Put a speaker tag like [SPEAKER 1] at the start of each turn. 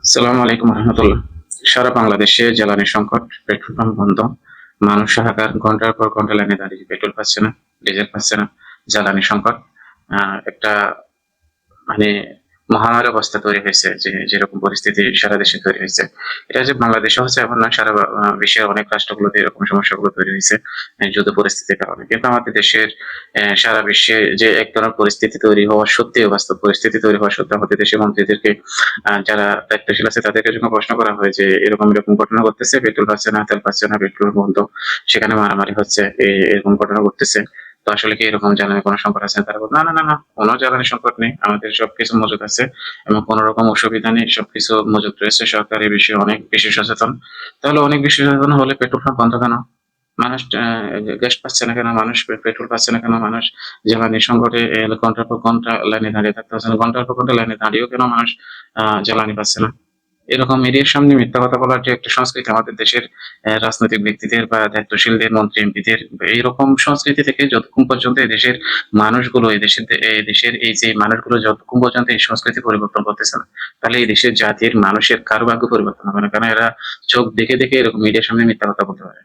[SPEAKER 1] আসসালামু আলাইকুম রহমতুল্লাহ। সারা বাংলাদেশে জ্বালানি সংকট, পেট্রোল পাম্প বন্ধ, মানুষ হাহাকার, ঘন্টার পর ঘন্টা লাইনে দাঁড়িয়ে পেট্রোল পাচ্ছে না, ডিজেল পাচ্ছে না, জ্বালানি সংকট একটা মানে মহামারী অবস্থা তৈরি হয়েছে, যেরকম পরিস্থিতি সারা দেশে তৈরি হয়েছে। এটা যে বাংলাদেশে হচ্ছে এমন না, সারা বিশ্বের অনেক রাষ্ট্রগুলোতে এরকম সমস্যাগুলো তৈরি হয়েছে যুদ্ধ পরিস্থিতির কারণে। কিন্তু আমাদের দেশের সারা বিশ্বে যে এক ধরনের পরিস্থিতি তৈরি হওয়া সত্যিই বাস্তব পরিস্থিতি তৈরি হওয়া সত্ত্বেও আমাদের দেশের মন্ত্রীদেরকে যারা দায়িত্বশীল আছে তাদেরকে যখন প্রশ্ন করা হয় যে এরকম এরকম ঘটনা ঘটতেছে, পেট্রোল পাচ্ছে না, তেল পাচ্ছে না, পেট্রোল বন্ধ, সেখানে মারামারি হচ্ছে, এরকম ঘটনা ঘটতেছে, তো আসলে কি এরকম জ্বালানি কোনো সংকট আছে? তারা বলে, না না না না, কোনো জ্বালানি সংকট নেই, আমাদের সবকিছু মজুদ আছে এবং কোনো রকম অসুবিধা নেই, সবকিছু মজুদ রয়েছে, সরকার এই বিষয়ে অনেক বেশি সচেতন। তাহলে অনেক বেশি সচেতন হলে পেট্রোল পাম্প বন্ধ কেন? মানুষ গ্যাস পাচ্ছে না কেন? মানুষ পেট্রোল পাচ্ছে না কেন? মানুষ জ্বালানি সংকটে ঘন্টার পর ঘন্টা লাইনে দাঁড়িয়ে থাকতে হচ্ছে না, ঘন্টার পর ঘন্টা লাইনে দাঁড়িয়েও কেন মানুষ জ্বালানি পাচ্ছে না? এরকম মিডিয়ার সামনে মিথ্যা কথা বলার যে একটা সংস্কৃতি আমাদের দেশের রাজনৈতিক ব্যক্তিদের বা দায়িত্বশীলদের, মন্ত্রী এমপিদের, এইরকম সংস্কৃতি থেকে যতক্ষণ পর্যন্ত এদেশের মানুষগুলো, এই দেশের এই যে মানুষগুলো যতক্ষণ পর্যন্ত এই সংস্কৃতি পরিবর্তন করতেছে না, তাহলে এই দেশের জাতির মানুষের কারো ভাগ্য পরিবর্তন হবে না। কারণ এরা চোখ দেখে দেখে এরকম মিডিয়ার সামনে মিথ্যা কথা বলতে পারে।